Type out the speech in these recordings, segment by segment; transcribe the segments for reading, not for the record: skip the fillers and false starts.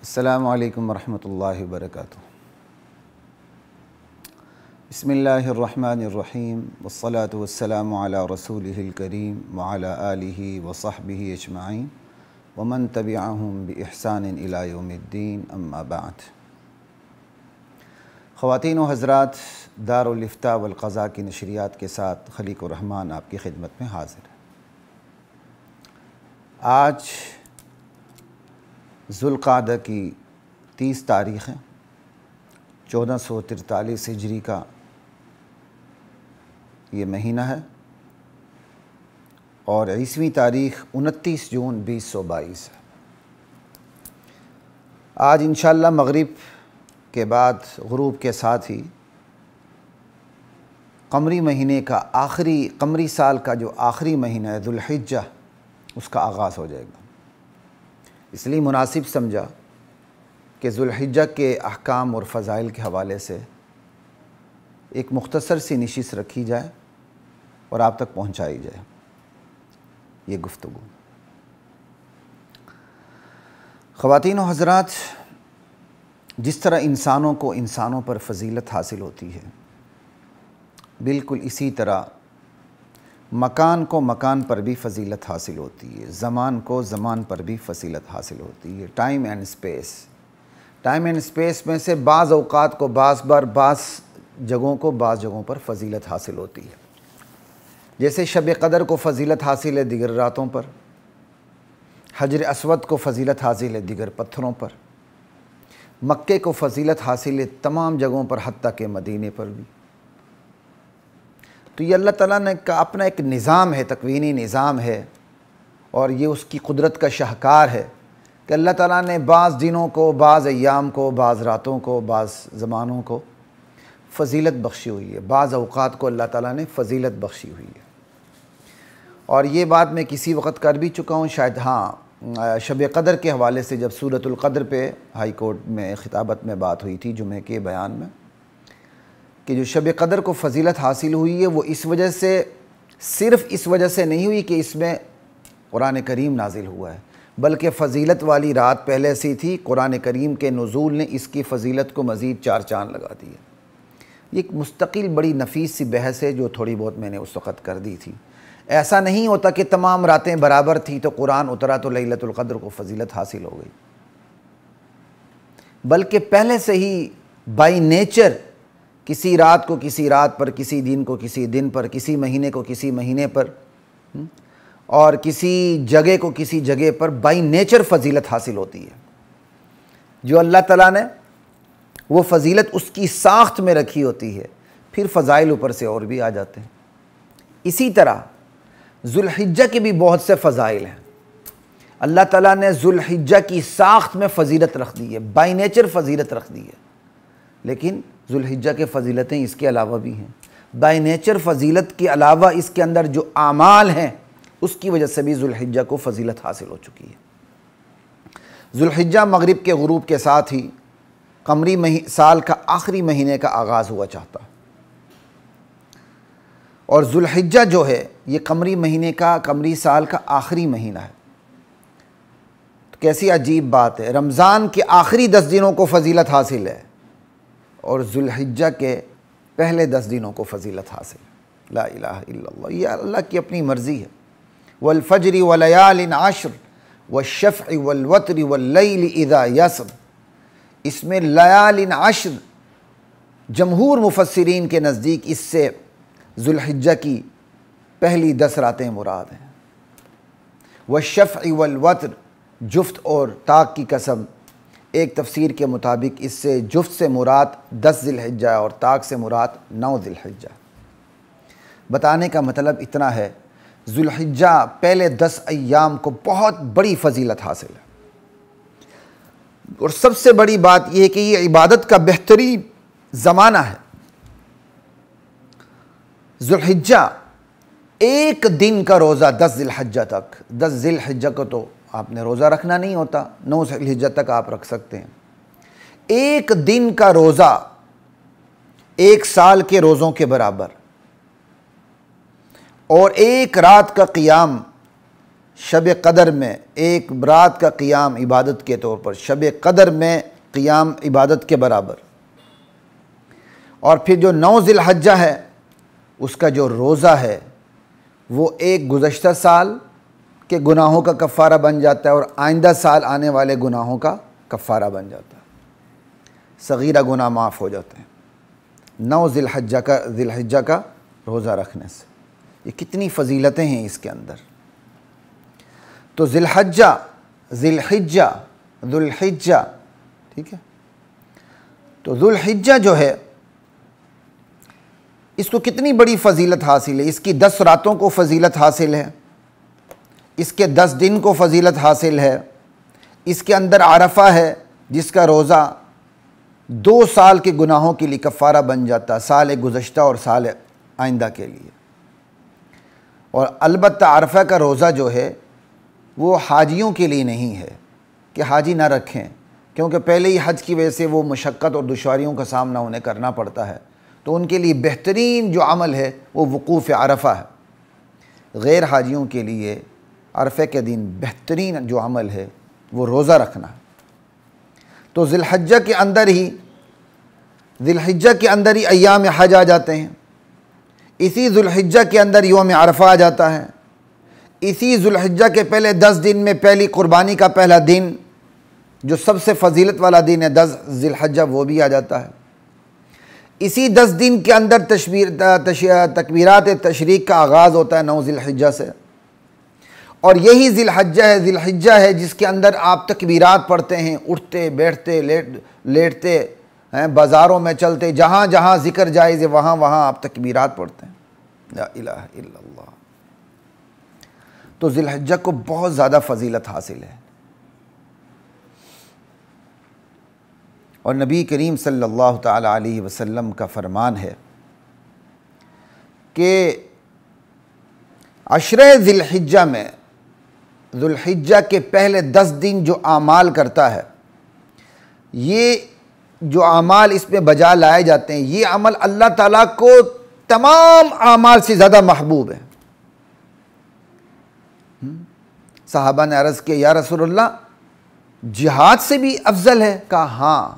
السلام علیکم ورحمۃ اللہ وبرکاتہ۔ بسم اللہ الرحمن الرحیم والصلاة والسلام علی رسولہ الکریم وعلی آلہ وصحبہ اجمعین ومن تبعہم بإحسان الی یوم الدین، اما بعد۔ خواتین و حضرات، دارالافتاء والقضاء کی نشریات کے ساتھ خلیق الرحمن آپ کی خدمت میں حاضر ہے۔ آج ذوالقعدہ کی 30 تاریخ ہے، 1443 ہجری کا یہ مہینہ ہے، اور عیسوی تاریخ 29 جون 2022 ہے۔ آج انشاءاللہ مغرب کے بعد غروب کے ساتھ ہی قمری مہینے کا قمری سال کا جو آخری مہینہ ہے ذوالحجہ، اس کا آغاز ہو جائے گا۔ اس لیے مناسب سمجھا کہ ذوالحجہ کے احکام اور فضائل کے حوالے سے ایک مختصر سی نشست رکھی جائے اور آپ تک پہنچائی جائے یہ گفتگو۔ خواتین و حضرات، جس طرح انسانوں پر فضیلت حاصل ہوتی ہے، بالکل اسی طرح مکان کو مکان پر بھی فضیلت حاصل ہوتی ہے، زمان کو زمان پر بھی فضیلت حاصل ہوتی ہے۔ ٹائم اینڈ اسپیس میں سے بعض اوقات کو بعض جگہوں پر فضیلت حاصل ہوتی ہے۔ جیسے شب قدر کو فضیلت حاصل ہے دیگر راتوں پر، حجر اسود کو فضیلت حاصل ہے دیگر پتھروں پر، مکے کو فضیلت حاصل ہے تمام جگہوں پر، حتیٰ کہ مدینے پر بھی۔ تو یہ اللہ تعالیٰ نے کا اپنا ایک نظام ہے، تکوینی نظام ہے، اور یہ اس کی قدرت کا شاہکار ہے کہ اللہ تعالیٰ نے بعض دنوں کو، بعض ایام کو، بعض راتوں کو، بعض زمانوں کو فضیلت بخشی ہوئی ہے، بعض اوقات کو اللہ تعالیٰ نے فضیلت بخشی ہوئی ہے۔ اور یہ بات میں کسی وقت کر بھی چکا ہوں شاید، شب قدر کے حوالے سے جب سورۃ القدر پہ ہائی کورٹ میں خطابت میں بات ہوئی تھی جمعے کے بیان میں، کہ جو شب قدر کو فضیلت حاصل ہوئی ہے وہ صرف اس وجہ سے نہیں ہوئی کہ اس میں قرآن کریم نازل ہوا ہے، بلکہ فضیلت والی رات پہلے سے تھی، قرآن کریم کے نزول نے اس کی فضیلت کو مزید 4 چاند لگا دی ہے۔ یہ ایک مستقل بڑی نفیس سی بحث ہے جو تھوڑی بہت میں نے اس وقت کر دی تھی۔ ایسا نہیں ہوتا کہ تمام راتیں برابر تھی تو قرآن اترا تو لیلۃ القدر کو فضیلت حاصل ہو گئی، بلکہ پہلے سے ہی بائی نیچر کسی رات کو کسی رات پر، کسی دن کو کسی دن پر، کسی مہینے کو کسی مہینے پر، اور کسی جگہ کو کسی جگہ پر بائی نیچر فضیلت حاصل ہوتی ہے۔ جو اللہ تعالیٰ نے وہ فضیلت اس کی ساخت میں رکھی ہوتی ہے، پھر فضائل اوپر سے اور بھی آ جاتے ہیں۔ اسی طرح ذوالحجہ کے بھی بہت سے فضائل ہیں۔ اللہ تعالیٰ نے ذوالحجہ کی ساخت میں فضیلت رکھ دی ہے، بائی نیچر فضیلت رکھ دی ہے، لیکن ذوالحجہ کے فضیلتیں اس کے علاوہ بھی ہیں۔ بائی نیچر فضیلت کے علاوہ اس کے اندر جو اعمال ہیں اس کی وجہ سے بھی ذوالحجہ کو فضیلت حاصل ہو چکی ہے۔ ذوالحجہ مغرب کے غروب کے ساتھ ہی قمری سال کا آخری مہینے کا آغاز ہوا چاہتا، اور ذوالحجہ جو ہے یہ قمری سال کا آخری مہینہ ہے۔ تو کیسی عجیب بات ہے، رمضان کے آخری 10 دنوں کو فضیلت حاصل ہے اور ذوالحجہ کے پہلے 10 دنوں کو فضیلت حاصل ہے۔ لا الہ الا اللہ، یہ اللہ کی اپنی مرضی ہے۔ والفجر ولیال عشر والشفع والوتر واللیل اذا یسر، اس میں لیال عشر جمہور مفسرین کے نزدیک اس سے ذوالحجہ کی پہلی 10 راتیں مراد ہیں۔ والشفع والوتر، جفت اور طاق کی قسم، ایک تفسیر کے مطابق اس سے جفت سے مراد 10 ذی الحجہ اور طاق سے مراد 9 ذی الحجہ۔ بتانے کا مطلب اتنا ہے، ذوالحجہ پہلے 10 ایام کو بہت بڑی فضیلت حاصل ہے، اور سب سے بڑی بات یہ ہے کہ یہ عبادت کا بہترین زمانہ ہے۔ ذوالحجہ ایک دن کا روزہ 10 ذی الحجہ تک، 10 ذی الحجہ کو تو آپ نے روزہ رکھنا نہیں ہوتا، 9 ذی الحجہ تک آپ رکھ سکتے ہیں۔ ایک دن کا روزہ 1 سال کے روزوں کے برابر، اور ایک رات کا قیام شب قدر میں ایک رات کا قیام عبادت کے طور پر، شب قدر میں قیام عبادت کے برابر۔ اور پھر جو 9 ذی الحجہ ہے اس کا جو روزہ ہے وہ ایک گزشتہ سال کے گناہوں کا کفارہ بن جاتا ہے اور آئندہ سال آنے والے گناہوں کا کفارہ بن جاتا ہے، صغیرہ گناہ معاف ہو جاتے ہیں 9 ذی الحجہ کا روزہ رکھنے سے۔ یہ کتنی فضیلتیں ہیں اس کے اندر۔ تو ذی الحجہ ٹھیک ہے، تو ذو الحجہ جو ہے اس کو کتنی بڑی فضیلت حاصل ہے، اس کی 10 راتوں کو فضیلت حاصل ہے، اس کے 10 دن کو فضیلت حاصل ہے، اس کے اندر عرفہ ہے جس کا روزہ 2 سال کے گناہوں کے لیے کفارہ بن جاتا ہے، سال گزشتہ اور سال آئندہ کے لیے۔ اور البتہ عرفہ کا روزہ جو ہے وہ حاجیوں کے لیے نہیں ہے کہ حاجی نہ رکھیں، کیونکہ پہلے ہی حج کی وجہ سے وہ مشقت اور دشواریوں کا سامنا انہیں کرنا پڑتا ہے، تو ان کے لیے بہترین جو عمل ہے وہ وقوف عرفہ ہے۔ غیر حاجیوں کے لیے عرفہ کے دن بہترین جو عمل ہے وہ روزہ رکھنا ہے۔ تو ذی الحجہ کے اندر ہی ایام حج آ جاتے ہیں، اسی ذی الحجہ کے اندر یوم عرفہ آ جاتا ہے، اسی ذی الحجہ کے پہلے 10 دن میں پہلی قربانی کا پہلا دن جو سب سے فضیلت والا دن ہے 10 ذی الحجہ وہ بھی آ جاتا ہے، اسی 10 دن کے اندر تکبیرات تشریق کا آغاز ہوتا ہے 9 ذی الحجہ سے، اور یہی ذی الحجہ ہے جس کے اندر آپ تکبیرات پڑھتے ہیں، اٹھتے بیٹھتے لیٹتے ہیں، بازاروں میں چلتے، جہاں جہاں ذکر جائز ہے وہاں وہاں آپ تکبیرات پڑھتے ہیں، لا الہ الا اللہ۔ تو ذی الحجہ کو بہت زیادہ فضیلت حاصل ہے، اور نبی کریم صلی اللہ تعالی علیہ وسلم کا فرمان ہے کہ عشرہ ذی الحجہ میں، ذی الحجہ کے پہلے 10 دن جو اعمال کرتا ہے، یہ جو اعمال اس میں بجا لائے جاتے ہیں، یہ عمل اللہ تعالیٰ کو تمام اعمال سے زیادہ محبوب ہے۔ صحابہ نے عرض کیا یا رسول اللہ جہاد سے بھی افضل ہے؟ کہا ہاں،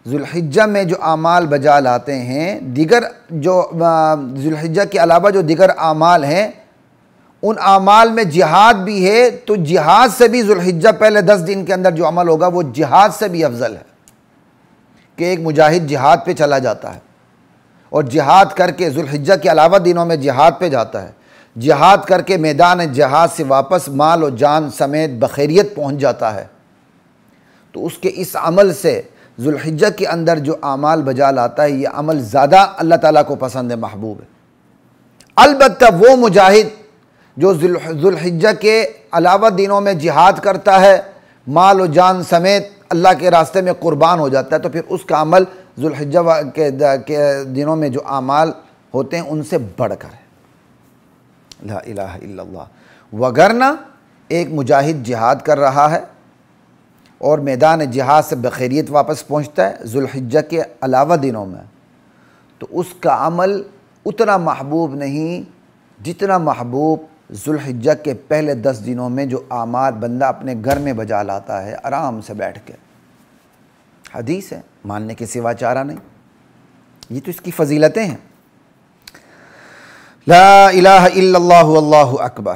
ذی الحجہ میں جو اعمال بجا لاتے ہیں، دیگر جو ذی الحجہ کے علاوہ جو دیگر اعمال ہیں ان اعمال میں جہاد بھی ہے، تو جہاد سے بھی ذی الحجہ پہلے 10 دن کے اندر جو عمل ہوگا وہ جہاد سے بھی افضل ہے، کہ ایک مجاہد جہاد پہ چلا جاتا ہے اور جہاد کر کے ذی الحجہ کے علاوہ دنوں میں جہاد پہ جاتا ہے، جہاد کر کے میدان جہاد سے واپس مال و جان سمیت بخیریت پہنچ جاتا ہے، تو اس کے اس عمل سے ذی الحجہ کے اندر جو اعمال بجا لاتا ہے یہ عمل زیادہ اللہ تعالیٰ کو پسند ہے، محبوب ہے۔ البتہ وہ مجاہد جو ذی الحجہ کے علاوہ دنوں میں جہاد کرتا ہے، مال و جان سمیت اللہ کے راستے میں قربان ہو جاتا ہے، تو پھر اس کا عمل ذی الحجہ کے دنوں میں جو اعمال ہوتے ہیں ان سے بڑھ کر ہے، لا الہ الا اللہ۔ وگرنہ ایک مجاہد جہاد کر رہا ہے اور میدان جہاد سے بخیریت واپس پہنچتا ہے ذی الحجہ کے علاوہ دنوں میں، تو اس کا عمل اتنا محبوب نہیں جتنا محبوب ذی الحجہ کے پہلے 10 دنوں میں جو اعمال بندہ اپنے گھر میں بجا لاتا ہے آرام سے بیٹھ کے۔ حدیث ہے، ماننے کے سوا چارہ نہیں، یہ تو اس کی فضیلتیں ہیں۔ لا الہ الا اللہ واللہ اکبر۔